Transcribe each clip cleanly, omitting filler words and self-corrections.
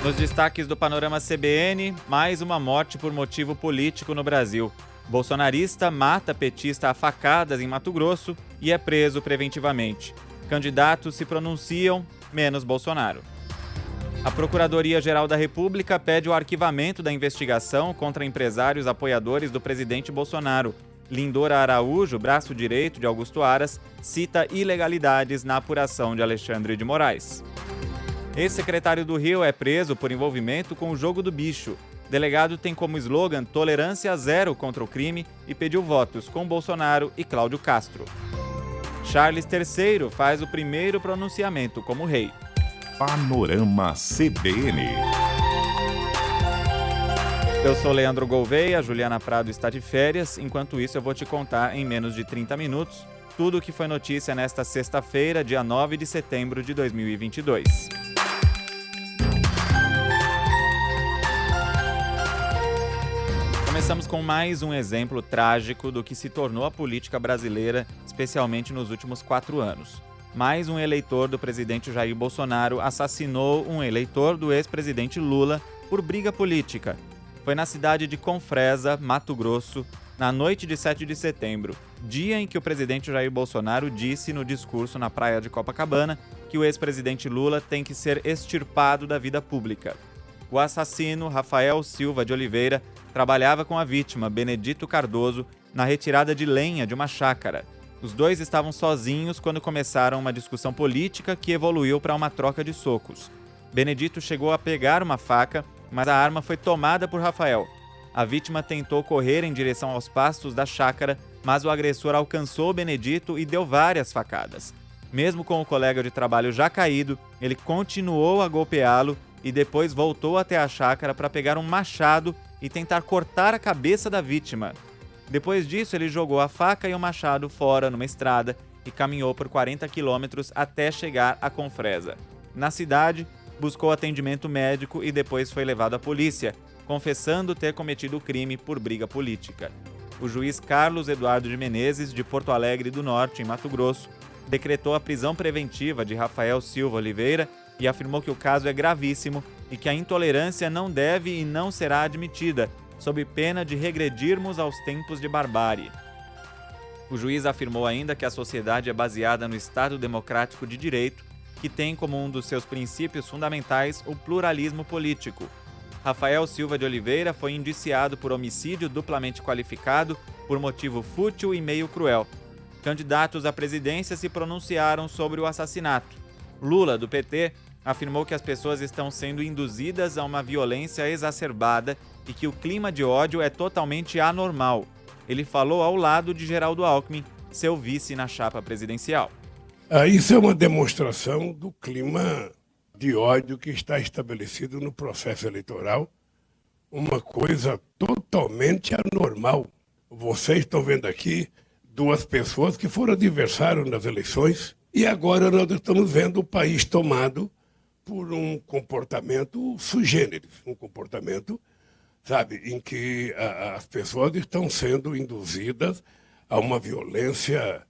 Nos destaques do Panorama CBN, mais uma morte por motivo político no Brasil. Bolsonarista mata petista a facadas em Mato Grosso e é preso preventivamente. Candidatos se pronunciam, menos Bolsonaro. A Procuradoria-Geral da República pede o arquivamento da investigação contra empresários apoiadores do presidente Bolsonaro. Lindora Araújo, braço direito de Augusto Aras, cita ilegalidades na apuração de Alexandre de Moraes. Ex-secretário do Rio é preso por envolvimento com o jogo do bicho. Delegado tem como slogan tolerância zero contra o crime e pediu votos com Bolsonaro e Cláudio Castro. Charles III faz o primeiro pronunciamento como rei. Panorama CBN. Eu sou Leandro Gouveia, Juliana Prado está de férias. Enquanto isso, eu vou te contar em menos de 30 minutos tudo o que foi notícia nesta sexta-feira, dia 9 de setembro de 2022. Começamos com mais um exemplo trágico do que se tornou a política brasileira, especialmente nos últimos 4 anos. Mais um eleitor do presidente Jair Bolsonaro assassinou um eleitor do ex-presidente Lula por briga política. Foi na cidade de Confresa, Mato Grosso, na noite de 7 de setembro, dia em que o presidente Jair Bolsonaro disse no discurso na praia de Copacabana que o ex-presidente Lula tem que ser extirpado da vida pública. O assassino, Rafael Silva de Oliveira, trabalhava com a vítima, Benedito Cardoso, na retirada de lenha de uma chácara. Os dois estavam sozinhos quando começaram uma discussão política que evoluiu para uma troca de socos. Benedito chegou a pegar uma faca, mas a arma foi tomada por Rafael. A vítima tentou correr em direção aos pastos da chácara, mas o agressor alcançou Benedito e deu várias facadas. Mesmo com o colega de trabalho já caído, ele continuou a golpeá-lo e depois voltou até a chácara para pegar um machado e tentar cortar a cabeça da vítima. Depois disso, ele jogou a faca e o machado fora numa estrada e caminhou por 40 quilômetros até chegar a Confresa. Na cidade, buscou atendimento médico e depois foi levado à polícia, confessando ter cometido o crime por briga política. O juiz Carlos Eduardo de Menezes, de Porto Alegre do Norte, em Mato Grosso, decretou a prisão preventiva de Rafael Silva Oliveira e afirmou que o caso é gravíssimo e que a intolerância não deve e não será admitida, sob pena de regredirmos aos tempos de barbárie. O juiz afirmou ainda que a sociedade é baseada no Estado Democrático de Direito, que tem como um dos seus princípios fundamentais o pluralismo político. Rafael Silva de Oliveira foi indiciado por homicídio duplamente qualificado por motivo fútil e meio cruel. Candidatos à presidência se pronunciaram sobre o assassinato. Lula, do PT, afirmou que as pessoas estão sendo induzidas a uma violência exacerbada e que o clima de ódio é totalmente anormal. Ele falou ao lado de Geraldo Alckmin, seu vice na chapa presidencial. Isso é uma demonstração do clima de ódio que está estabelecido no processo eleitoral, uma coisa totalmente anormal. Vocês estão vendo aqui 2 pessoas que foram adversários nas eleições e agora nós estamos vendo o país tomado por um comportamento sui generis, um comportamento, em que as pessoas estão sendo induzidas a uma violência,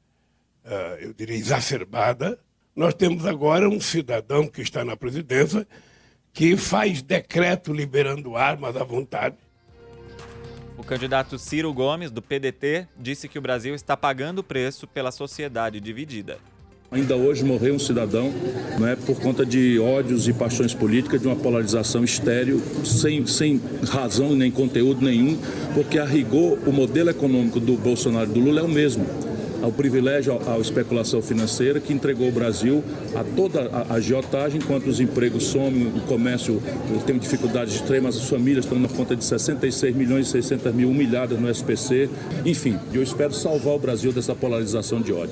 eu diria, exacerbada. Nós temos agora um cidadão que está na presidência que faz decreto liberando armas à vontade. O candidato Ciro Gomes, do PDT, disse que o Brasil está pagando o preço pela sociedade dividida. Ainda hoje morreu um cidadão, por conta de ódios e paixões políticas, de uma polarização estéril, sem razão nem conteúdo nenhum, porque a rigor o modelo econômico do Bolsonaro e do Lula é o mesmo. Ao privilégio, à especulação financeira que entregou o Brasil a toda a agiotagem, enquanto os empregos somem, o comércio tem dificuldades extremas, as famílias estão na conta de 66 milhões e 600 mil humilhadas no SPC. Enfim, eu espero salvar o Brasil dessa polarização de ódio.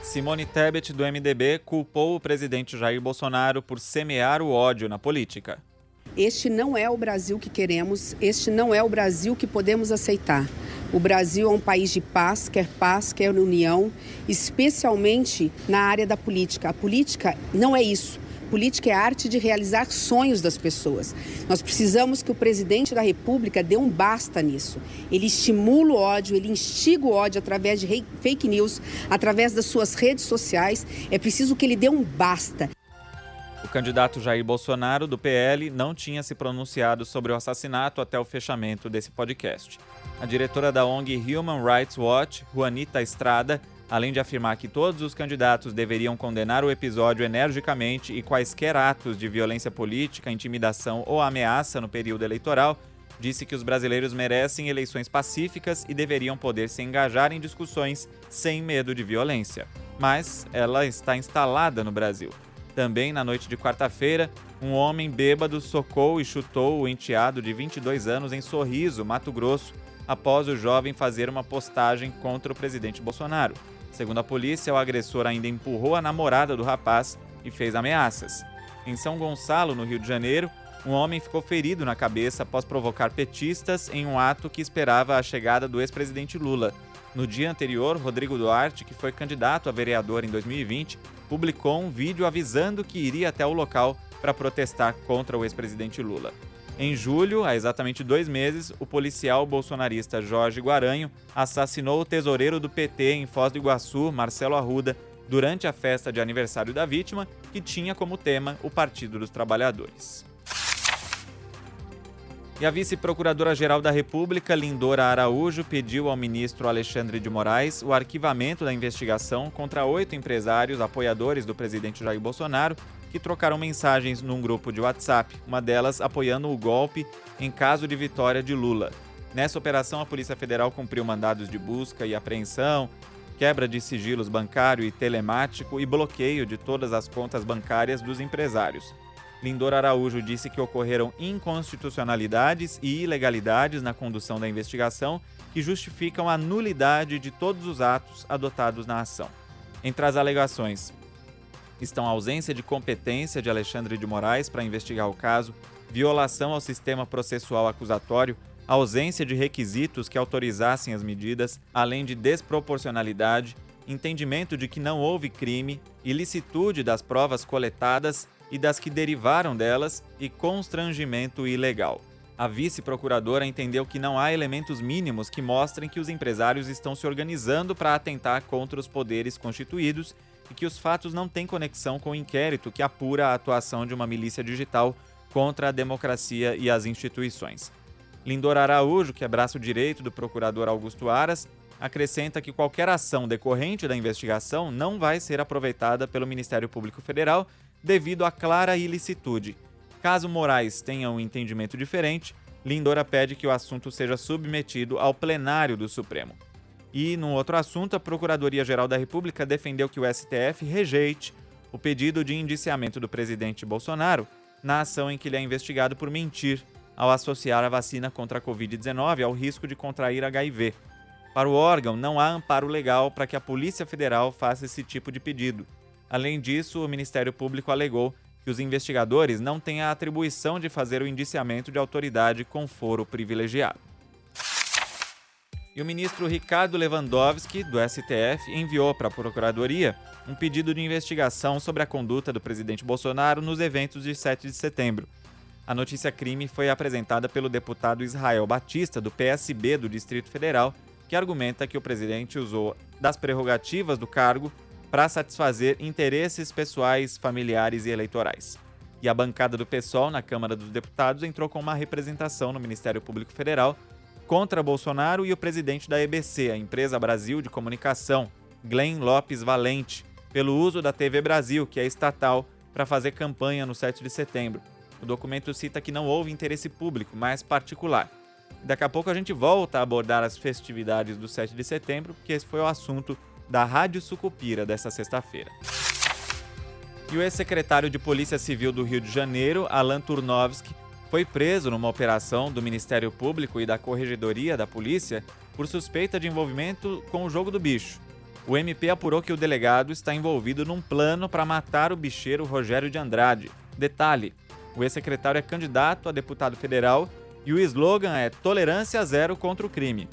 Simone Tebet, do MDB, culpou o presidente Jair Bolsonaro por semear o ódio na política. Este não é o Brasil que queremos, este não é o Brasil que podemos aceitar. O Brasil é um país de paz, quer união, especialmente na área da política. A política não é isso. Política é a arte de realizar sonhos das pessoas. Nós precisamos que o presidente da República dê um basta nisso. Ele estimula o ódio, ele instiga o ódio através de fake news, através das suas redes sociais. É preciso que ele dê um basta. O candidato Jair Bolsonaro, do PL, não tinha se pronunciado sobre o assassinato até o fechamento desse podcast. A diretora da ONG Human Rights Watch, Juanita Estrada, além de afirmar que todos os candidatos deveriam condenar o episódio energicamente e quaisquer atos de violência política, intimidação ou ameaça no período eleitoral, disse que os brasileiros merecem eleições pacíficas e deveriam poder se engajar em discussões sem medo de violência. Mas ela está instalada no Brasil. Também na noite de quarta-feira, um homem bêbado socou e chutou o enteado de 22 anos em Sorriso, Mato Grosso, após o jovem fazer uma postagem contra o presidente Bolsonaro. Segundo a polícia, o agressor ainda empurrou a namorada do rapaz e fez ameaças. Em São Gonçalo, no Rio de Janeiro, um homem ficou ferido na cabeça após provocar petistas em um ato que esperava a chegada do ex-presidente Lula. No dia anterior, Rodrigo Duarte, que foi candidato a vereador em 2020, publicou um vídeo avisando que iria até o local para protestar contra o ex-presidente Lula. Em julho, há exatamente 2 meses, o policial bolsonarista Jorge Guaranho assassinou o tesoureiro do PT em Foz do Iguaçu, Marcelo Arruda, durante a festa de aniversário da vítima, que tinha como tema o Partido dos Trabalhadores. E a vice-procuradora-geral da República, Lindora Araújo, pediu ao ministro Alexandre de Moraes o arquivamento da investigação contra 8 empresários apoiadores do presidente Jair Bolsonaro que trocaram mensagens num grupo de WhatsApp, uma delas apoiando o golpe em caso de vitória de Lula. Nessa operação, a Polícia Federal cumpriu mandados de busca e apreensão, quebra de sigilos bancário e telemático e bloqueio de todas as contas bancárias dos empresários. Lindora Araújo disse que ocorreram inconstitucionalidades e ilegalidades na condução da investigação que justificam a nulidade de todos os atos adotados na ação. Entre as alegações estão a ausência de competência de Alexandre de Moraes para investigar o caso, violação ao sistema processual acusatório, ausência de requisitos que autorizassem as medidas, além de desproporcionalidade, entendimento de que não houve crime, ilicitude das provas coletadas e das que derivaram delas e constrangimento ilegal. A vice-procuradora entendeu que não há elementos mínimos que mostrem que os empresários estão se organizando para atentar contra os poderes constituídos e que os fatos não têm conexão com o inquérito que apura a atuação de uma milícia digital contra a democracia e as instituições. Lindora Araújo, que é braço direito do procurador Augusto Aras, acrescenta que qualquer ação decorrente da investigação não vai ser aproveitada pelo Ministério Público Federal devido à clara ilicitude. Caso Moraes tenha um entendimento diferente, Lindora pede que o assunto seja submetido ao plenário do Supremo. E, num outro assunto, a Procuradoria-Geral da República defendeu que o STF rejeite o pedido de indiciamento do presidente Bolsonaro na ação em que ele é investigado por mentir ao associar a vacina contra a Covid-19 ao risco de contrair HIV. Para o órgão, não há amparo legal para que a Polícia Federal faça esse tipo de pedido. Além disso, o Ministério Público alegou que os investigadores não têm a atribuição de fazer o indiciamento de autoridade com foro privilegiado. E o ministro Ricardo Lewandowski, do STF, enviou para a Procuradoria um pedido de investigação sobre a conduta do presidente Bolsonaro nos eventos de 7 de setembro. A notícia crime foi apresentada pelo deputado Israel Batista, do PSB do Distrito Federal, que argumenta que o presidente usou das prerrogativas do cargo para satisfazer interesses pessoais, familiares e eleitorais. E a bancada do PSOL na Câmara dos Deputados entrou com uma representação no Ministério Público Federal contra Bolsonaro e o presidente da EBC, a Empresa Brasil de Comunicação, Glenn Lopes Valente, pelo uso da TV Brasil, que é estatal, para fazer campanha no 7 de setembro. O documento cita que não houve interesse público, mas particular. Daqui a pouco a gente volta a abordar as festividades do 7 de setembro, porque esse foi o assunto da Rádio Sucupira desta sexta-feira. E o ex-secretário de Polícia Civil do Rio de Janeiro, Alan Turnovski, foi preso numa operação do Ministério Público e da Corregedoria da Polícia por suspeita de envolvimento com o jogo do bicho. O MP apurou que o delegado está envolvido num plano para matar o bicheiro Rogério de Andrade. Detalhe, o ex-secretário é candidato a deputado federal e o slogan é Tolerância Zero contra o crime.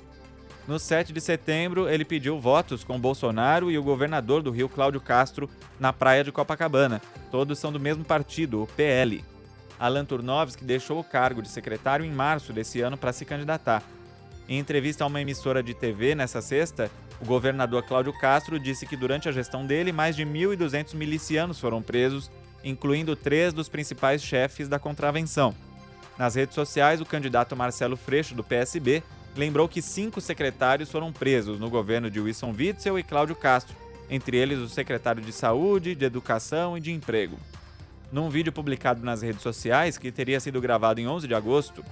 No 7 de setembro, ele pediu votos com Bolsonaro e o governador do Rio, Cláudio Castro, na praia de Copacabana. Todos são do mesmo partido, o PL. Alan Turnovski deixou o cargo de secretário em março desse ano para se candidatar. Em entrevista a uma emissora de TV nessa sexta, o governador Cláudio Castro disse que durante a gestão dele, mais de 1.200 milicianos foram presos incluindo 3 dos principais chefes da contravenção. Nas redes sociais, o candidato Marcelo Freixo, do PSB, lembrou que 5 secretários foram presos no governo de Wilson Witzel e Cláudio Castro, entre eles o secretário de Saúde, de Educação e de Emprego. Num vídeo publicado nas redes sociais, que teria sido gravado em 11 de agosto,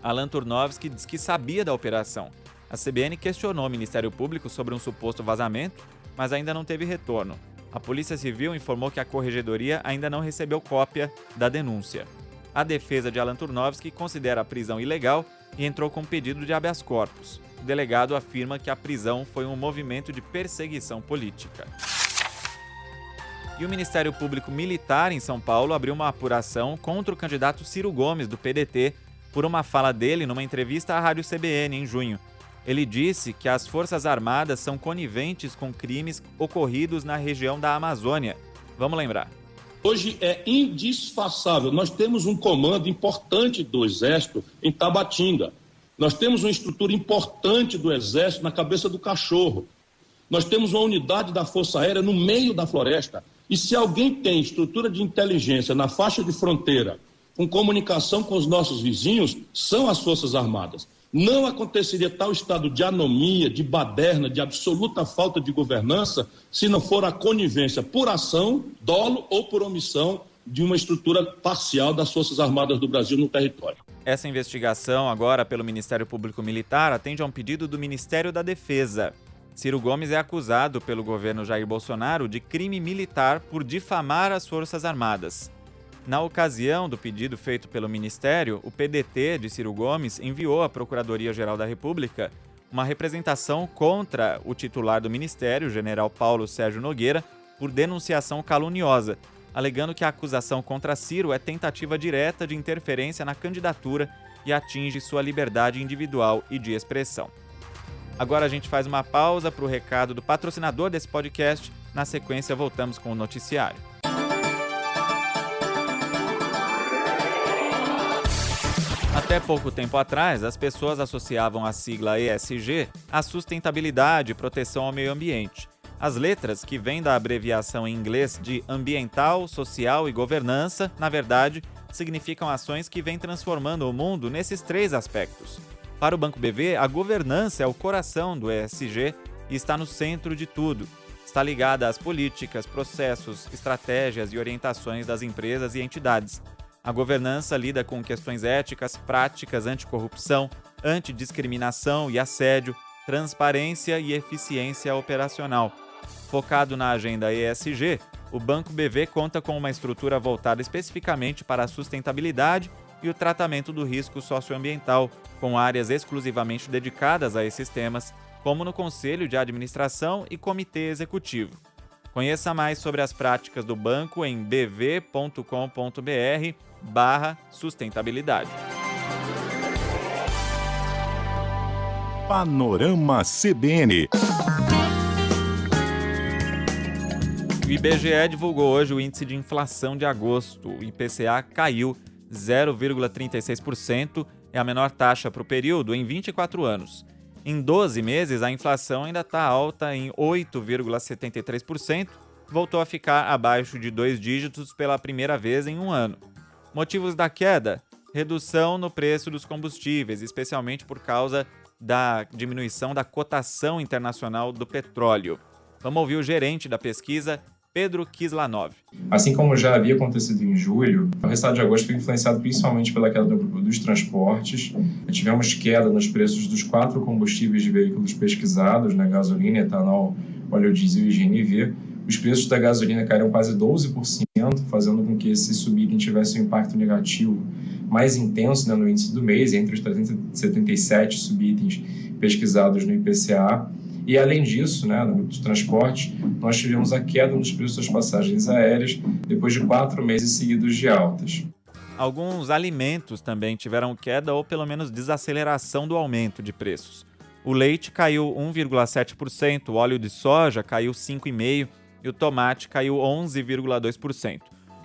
Alan Turnovski diz que sabia da operação. A CBN questionou o Ministério Público sobre um suposto vazamento, mas ainda não teve retorno. A Polícia Civil informou que a Corregedoria ainda não recebeu cópia da denúncia. A defesa de Alan Turnovski considera a prisão ilegal e entrou com pedido de habeas corpus. O delegado afirma que a prisão foi um movimento de perseguição política. E o Ministério Público Militar em São Paulo abriu uma apuração contra o candidato Ciro Gomes, do PDT, por uma fala dele numa entrevista à Rádio CBN em junho. Ele disse que as Forças Armadas são coniventes com crimes ocorridos na região da Amazônia. Vamos lembrar. Hoje é indisfaçável. Nós temos um comando importante do Exército em Tabatinga. Nós temos uma estrutura importante do Exército na Cabeça do Cachorro. Nós temos uma unidade da Força Aérea no meio da floresta. E se alguém tem estrutura de inteligência na faixa de fronteira, com comunicação com os nossos vizinhos, são as Forças Armadas. Não aconteceria tal estado de anomia, de baderna, de absoluta falta de governança, se não for a conivência por ação, dolo ou por omissão de uma estrutura parcial das Forças Armadas do Brasil no território. Essa investigação, agora pelo Ministério Público Militar, atende a um pedido do Ministério da Defesa. Ciro Gomes é acusado pelo governo Jair Bolsonaro de crime militar por difamar as Forças Armadas. Na ocasião do pedido feito pelo Ministério, o PDT de Ciro Gomes enviou à Procuradoria-Geral da República uma representação contra o titular do Ministério, o general Paulo Sérgio Nogueira, por denunciação caluniosa, alegando que a acusação contra Ciro é tentativa direta de interferência na candidatura e atinge sua liberdade individual e de expressão. Agora a gente faz uma pausa para o recado do patrocinador desse podcast. Na sequência, voltamos com o noticiário. Até pouco tempo atrás, as pessoas associavam a sigla ESG à sustentabilidade e proteção ao meio ambiente. As letras, que vêm da abreviação em inglês de ambiental, social e governança, na verdade, significam ações que vêm transformando o mundo nesses 3 aspectos. Para o Banco BV, a governança é o coração do ESG e está no centro de tudo. Está ligada às políticas, processos, estratégias e orientações das empresas e entidades. A governança lida com questões éticas, práticas, anticorrupção, antidiscriminação e assédio, transparência e eficiência operacional. Focado na agenda ESG, o Banco BV conta com uma estrutura voltada especificamente para a sustentabilidade e o tratamento do risco socioambiental, com áreas exclusivamente dedicadas a esses temas, como no Conselho de Administração e Comitê Executivo. Conheça mais sobre as práticas do banco em bv.com.br/sustentabilidade. Panorama CBN. O IBGE divulgou hoje o índice de inflação de agosto. O IPCA caiu 0,36%, é a menor taxa para o período em 24 anos. Em 12 meses, a inflação ainda está alta em 8,73%, voltou a ficar abaixo de 2 dígitos pela primeira vez em um ano. Motivos da queda? Redução no preço dos combustíveis, especialmente por causa da diminuição da cotação internacional do petróleo. Vamos ouvir o gerente da pesquisa, Pedro Kislanov. Assim como já havia acontecido em julho, o resultado de agosto foi influenciado principalmente pela queda dos transportes. Tivemos queda nos preços dos 4 combustíveis de veículos pesquisados, gasolina, etanol, óleo diesel e GNV. Os preços da gasolina caíram quase 12%, fazendo com que esse subitem tivesse um impacto negativo mais intenso no índice do mês, entre os 377 subitens pesquisados no IPCA. E, além disso, no grupo de transporte, nós tivemos a queda nos preços das passagens aéreas depois de 4 meses seguidos de altas. Alguns alimentos também tiveram queda ou pelo menos desaceleração do aumento de preços. O leite caiu 1,7%, o óleo de soja caiu 5,5% e o tomate caiu 11,2%.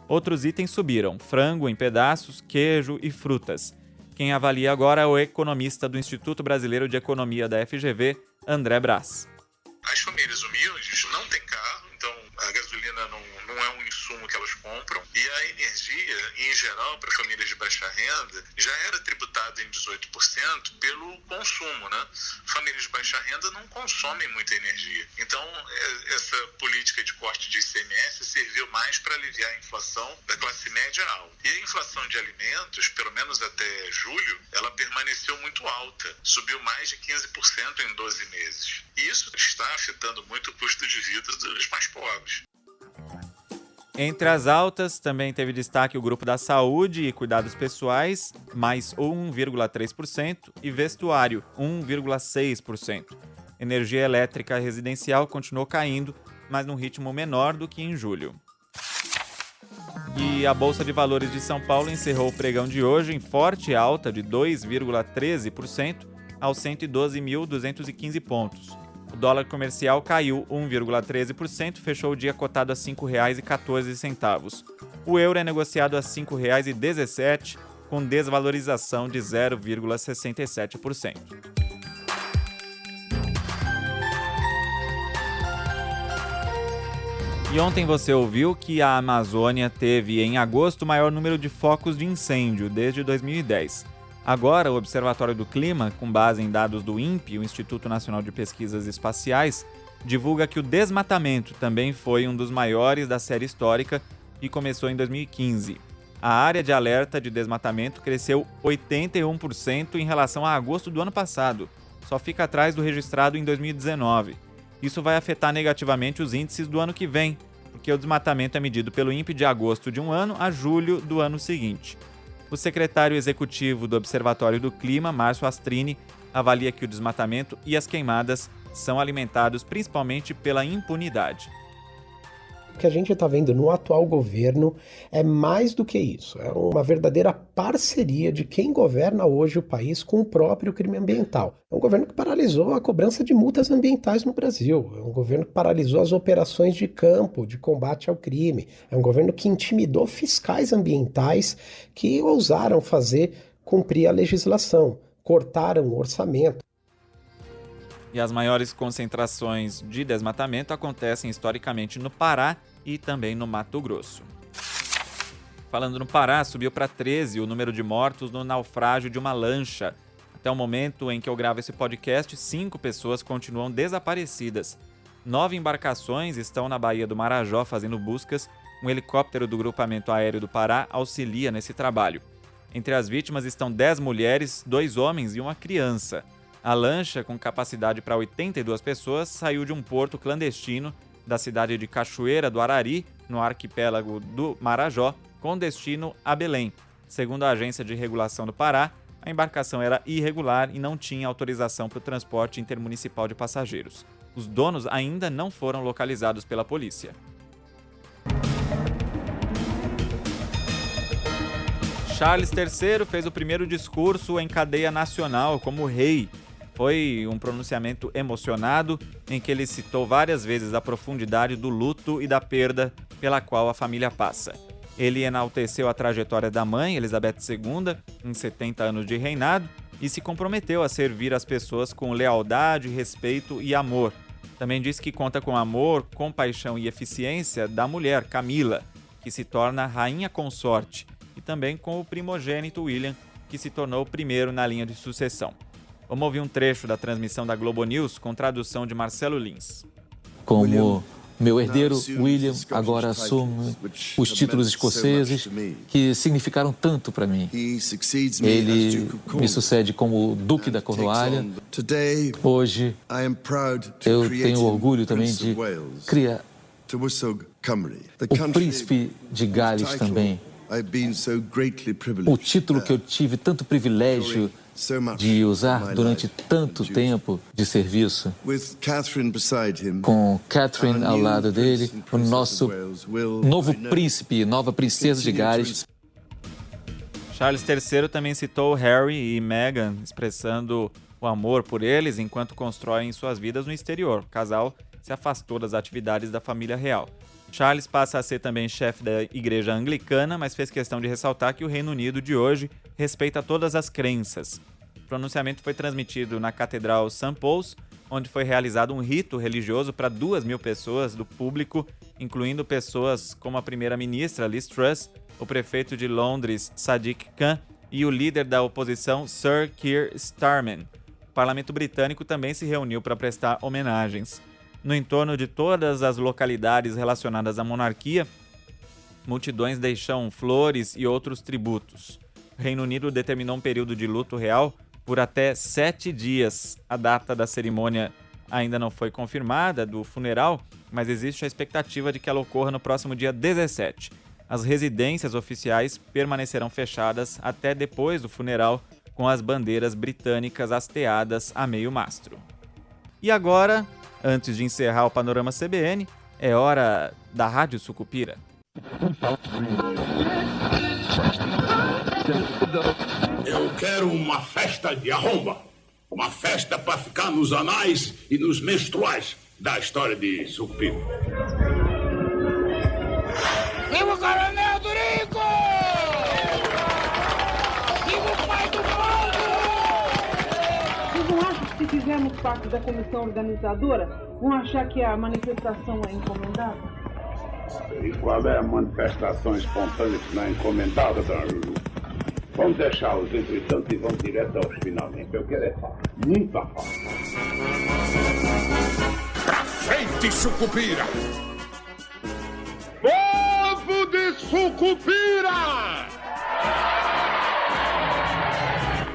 Outros itens subiram: frango em pedaços, queijo e frutas. Quem avalia agora é o economista do Instituto Brasileiro de Economia da FGV, André Brás. As famílias humildes não têm carro, então a gasolina não é um insumo que elas compram. E a energia, em geral, para famílias de baixa renda, já era tributada em 18% pelo consumo, né? Famílias de baixa renda não consomem muita energia. Então, essa política de corte de ICMS serviu mais para aliviar a inflação da classe média alta. E a inflação de alimentos, pelo menos até julho, ela permaneceu muito alta, subiu mais de 15% em 12 meses. E isso está afetando muito o custo de vida dos mais pobres. Entre as altas, também teve destaque o grupo da saúde e cuidados pessoais, mais 1,3%, e vestuário, 1,6%. Energia elétrica residencial continuou caindo, mas num ritmo menor do que em julho. E a Bolsa de Valores de São Paulo encerrou o pregão de hoje em forte alta de 2,13% aos 112.215 pontos. O dólar comercial caiu 1,13%, fechou o dia cotado a R$ 5,14. O euro é negociado a R$ 5,17, com desvalorização de 0,67%. E ontem você ouviu que a Amazônia teve, em agosto, o maior número de focos de incêndio desde 2010. Agora, o Observatório do Clima, com base em dados do INPE, o Instituto Nacional de Pesquisas Espaciais, divulga que o desmatamento também foi um dos maiores da série histórica e começou em 2015. A área de alerta de desmatamento cresceu 81% em relação a agosto do ano passado, só fica atrás do registrado em 2019. Isso vai afetar negativamente os índices do ano que vem, porque o desmatamento é medido pelo INPE de agosto de um ano a julho do ano seguinte. O secretário executivo do Observatório do Clima, Márcio Astrini, avalia que o desmatamento e as queimadas são alimentados principalmente pela impunidade. O que a gente está vendo no atual governo é mais do que isso. É uma verdadeira parceria de quem governa hoje o país com o próprio crime ambiental. É um governo que paralisou a cobrança de multas ambientais no Brasil. É um governo que paralisou as operações de campo, de combate ao crime. É um governo que intimidou fiscais ambientais que ousaram fazer cumprir a legislação, cortaram o orçamento. E as maiores concentrações de desmatamento acontecem historicamente no Pará e também no Mato Grosso. Falando no Pará, subiu para 13 o número de mortos no naufrágio de uma lancha. Até o momento em que eu gravo esse podcast, 5 pessoas continuam desaparecidas. 9 embarcações estão na Baía do Marajó fazendo buscas. Um helicóptero do Grupamento Aéreo do Pará auxilia nesse trabalho. Entre as vítimas estão 10 mulheres, 2 homens e uma criança. A lancha, com capacidade para 82 pessoas, saiu de um porto clandestino da cidade de Cachoeira do Arari, no arquipélago do Marajó, com destino a Belém. Segundo a Agência de Regulação do Pará, a embarcação era irregular e não tinha autorização para o transporte intermunicipal de passageiros. Os donos ainda não foram localizados pela polícia. Charles III fez o primeiro discurso em cadeia nacional como rei. Foi um pronunciamento emocionado em que ele citou várias vezes a profundidade do luto e da perda pela qual a família passa. Ele enalteceu a trajetória da mãe, Elizabeth II, em 70 anos de reinado, e se comprometeu a servir as pessoas com lealdade, respeito e amor. Também disse que conta com amor, compaixão e eficiência da mulher, Camila, que se torna rainha consorte, e também com o primogênito William, que se tornou o primeiro na linha de sucessão. Vamos ouvir um trecho da transmissão da Globo News com tradução de Marcelo Lins. Como meu herdeiro, William, agora assume os títulos escoceses que significaram tanto para mim. Ele me sucede como Duque da Cornualha. Hoje, eu tenho orgulho também de criar o Príncipe de Gales também. O título que eu tive tanto privilégio de usar durante tanto tempo de serviço. Com Catherine ao lado dele, o nosso novo príncipe, nova princesa de Gales. Charles III também citou Harry e Meghan, expressando o amor por eles enquanto constroem suas vidas no exterior. O casal se afastou das atividades da família real. Charles passa a ser também chefe da Igreja Anglicana, mas fez questão de ressaltar que o Reino Unido de hoje respeita todas as crenças. O pronunciamento foi transmitido na Catedral St. Paul's onde foi realizado um rito religioso para 2.000 pessoas do público, incluindo pessoas como a primeira-ministra Liz Truss, o prefeito de Londres Sadiq Khan e o líder da oposição Sir Keir Starmer. O parlamento britânico também se reuniu para prestar homenagens. No entorno de todas as localidades relacionadas à monarquia, multidões deixam flores e outros tributos. O Reino Unido determinou um período de luto real por até 7 dias. A data da cerimônia ainda não foi confirmada, do funeral, mas existe a expectativa de que ela ocorra no próximo dia 17. As residências oficiais permanecerão fechadas até depois do funeral, com as bandeiras britânicas hasteadas a meio mastro. E agora, antes de encerrar o Panorama CBN, é hora da Rádio Sucupira. Eu quero uma festa de arromba. Uma festa para ficar nos anais e nos menstruais da história de Sucupira. Viva o Coronel Dorico! Viva o pai do povo! Vocês não acham que se fizermos parte da comissão organizadora, vão achar que a manifestação é encomendada? E qual é a manifestação espontânea que não é encomendada, Dona Lulu? Vamos deixá-los, entretanto, e vamos direto aos finalmente. Eu quero é fácil, muita fácil. Pra frente, Sucupira! Povo de Sucupira!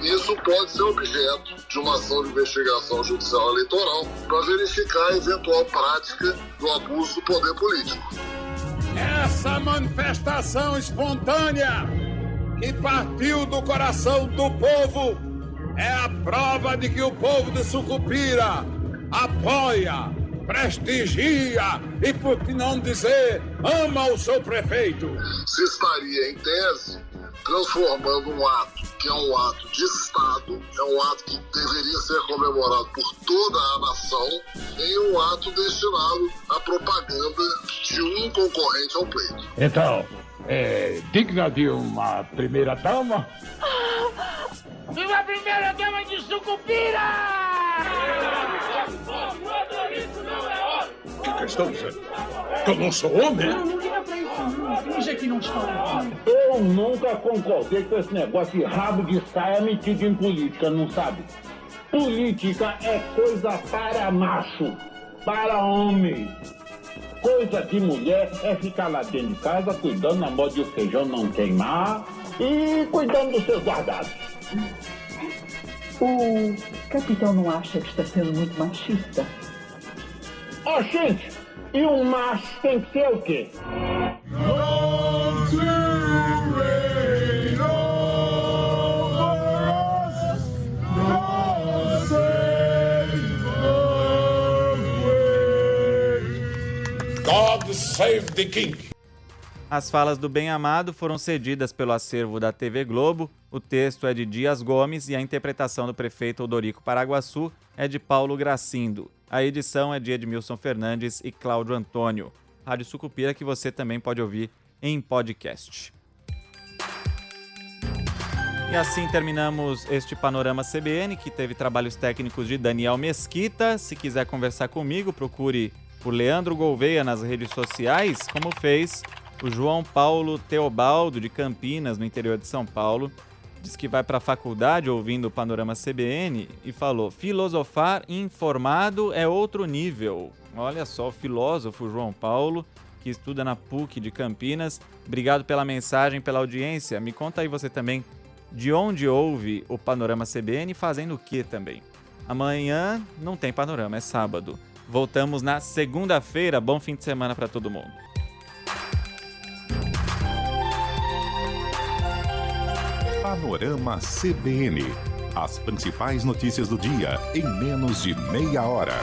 Isso pode ser objeto de uma ação de investigação judicial eleitoral para verificar a eventual prática do abuso do poder político. Essa manifestação espontânea que partiu do coração do povo é a prova de que o povo de Sucupira apoia, prestigia e, por que não dizer, ama o seu prefeito. Se estaria, em tese, transformando um ato que é um ato de Estado, é um ato que deveria ser comemorado por toda a nação, em um ato destinado à propaganda de um concorrente ao pleito. Então, é digna de uma primeira-dama? Viva a primeira-dama de Sucupira! Que questão, Zé? Que eu não sou homem? Não liga pra isso, não. Finge que não está ouvindo. Eu nunca concordei com esse negócio de rabo de saia metido em política, não sabe? Política é coisa para macho, para homem. Coisa de mulher é ficar lá dentro de casa, cuidando na moda de o feijão não queimar e cuidando dos seus guardados. O capitão não acha que está sendo muito machista? Ó, gente, e um macho tem que ser o quê? God save the king. As falas do bem-amado foram cedidas pelo acervo da TV Globo. O texto é de Dias Gomes e a interpretação do prefeito Odorico Paraguaçu é de Paulo Gracindo. A edição é de Edmilson Fernandes e Cláudio Antônio. Rádio Sucupira, que você também pode ouvir em podcast. E assim terminamos este Panorama CBN, que teve trabalhos técnicos de Daniel Mesquita. Se quiser conversar comigo, procure por Leandro Gouveia nas redes sociais, como fez o João Paulo Teobaldo, de Campinas, no interior de São Paulo. Diz que vai para a faculdade ouvindo o Panorama CBN e falou: filosofar informado é outro nível. Olha só, o filósofo João Paulo, que estuda na PUC de Campinas. Obrigado pela mensagem, pela audiência. Me conta aí você também de onde ouve o Panorama CBN e fazendo o que também. Amanhã não tem Panorama, é sábado. Voltamos na segunda-feira. Bom fim de semana para todo mundo. Panorama CBN. As principais notícias do dia em menos de meia hora.